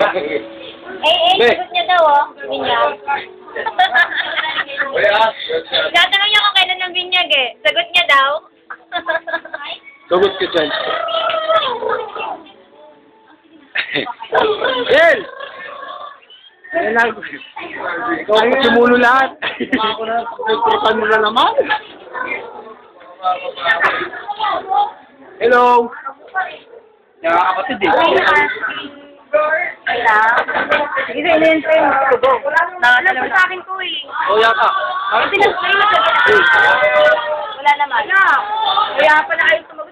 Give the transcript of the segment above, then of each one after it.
Sagot niya daw, oh. Binyag. Tatanong niya kung kailan ng binyag, eh. Sagot niya daw. Sagot ka dyan. Del! Ikaw ang simulo lahat. Pagkakripan mo na naman. Hello! Nakakapatid eh. Sige, inintay mo. Nakakalaman sa akin ko, eh. O, yaka. Wala naman. Kaya pala ayaw sumagot.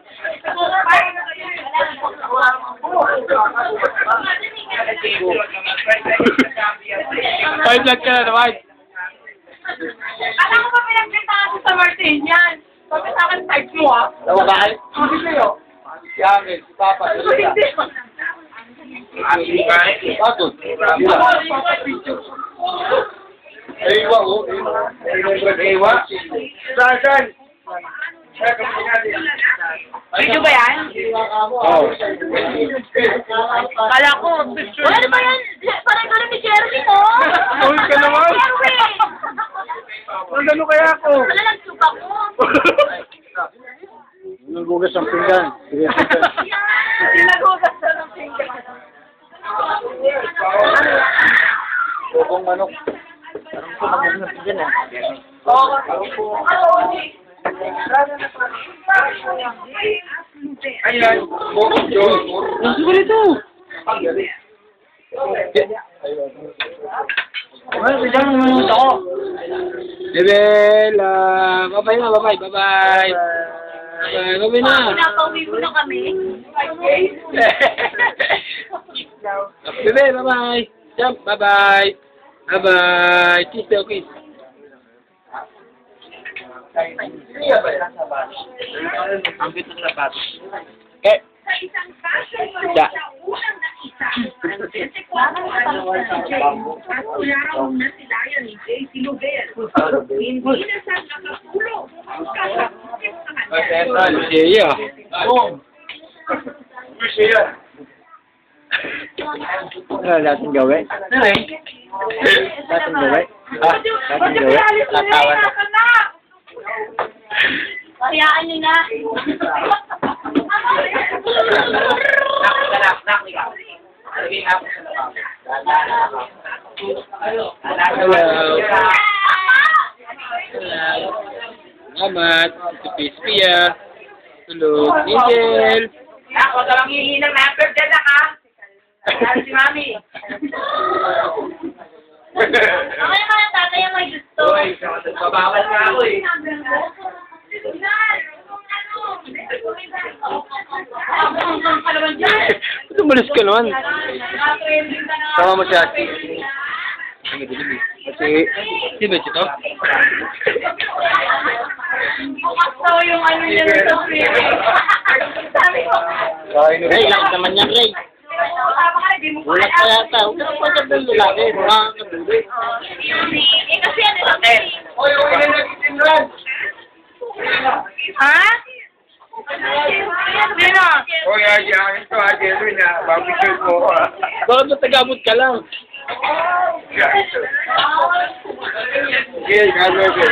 Five lang ka na naman. Alam ko ba pinagpintaan sa Martin yan? Sabi sa akin, type mo, ah. Tawagay? Sabi sa'yo. Si Angel, si Papa. Bakit? Ewa, oh. Ewa. Saan? Video ba yan? Oo. Kala ko, picture. Ano ba yan? Parang ito rin ni Jeremy mo. Uy, ka naman. Nagano kaya ako? Wala lang suka ko. Nagugas ang pinggan. Nagugas na ng pinggan. Bukong manok. Parang ko nagugas na dyan eh. Ayan, bukong Diyos. Nasa ko dito. Ano, bigyan mo naman ako. Lebel, bye-bye na, bye-bye, bye-bye. Bye-bye na. Pinapauwi mo na kami. Bebe, bye-bye. Jump, bye-bye. Bye-bye. Kiss daw, kiss. Ang bit ng labat. Okay. Sa isang kaso Ja. sa unang nakita, ang 24 at wala raw na sila yan ni JC Lubel. Hindi na sa nakatulog ang kakasipin sa kanya. Lucia. Lucia. Ano natin gawin? Natin gawin? Natin gawin? Tatawan. Hayaan niyo na. Salamat. Ito Pia. Tulog. Angel. Ako daw ang hihingi ng number dyan ha. Sabi si Mami. Ako naman ang tatay ang may gusto. Babawal na ako eh. Ito malis ka naman. Sama mo siya. Kasi, si Mitch ito? So, yung ano niya sa sabi ko. Ray, lakad naman yan, Ray. Ulat ka yata. Huwag ka na pa sabihin lalaki. Kasi ano lang. Oy, okay na nagtitinran. Ha? Sino? Oy, ayaw ito, ayaw na. Babicure ko. Bakit natagamot ka lang? Okay, gagawin ko.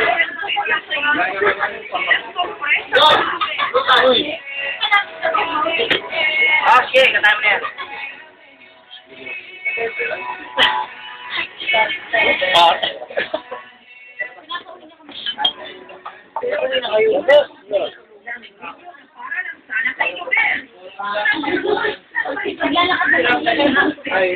Uy! Okay, katama na yan. Naglalakad na lang. Ay,